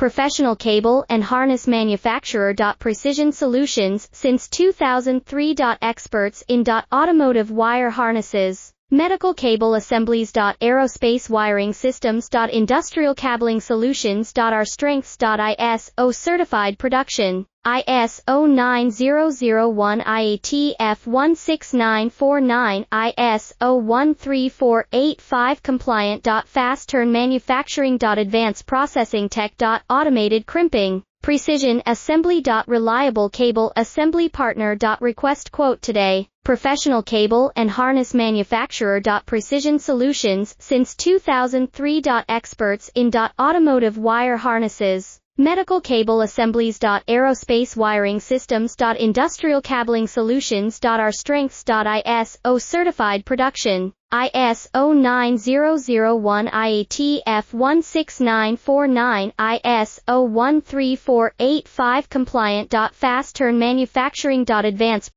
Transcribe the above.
professional cable and harness manufacturer. Precision Solutions since 2003. Experts in automotive wire harnesses, medical cable assemblies. Aerospace wiring systems. Industrial cabling solutions. Our strengths. ISO certified production. ISO 9001 IATF 16949, ISO 13485 compliant. Fast turn manufacturing. Advanced processing tech. Automated crimping, precision assembly. Reliable cable assembly partner. Request quote today. Professional cable and harness manufacturer. Precision Solutions since 2003. Experts in automotive wire harnesses, medical cable assemblies. Aerospace wiring systems. Industrial cabling solutions. Our strengths. ISO certified production. ISO 9001 IATF 16949, ISO 13485 compliant. Fast turn manufacturing. Advanced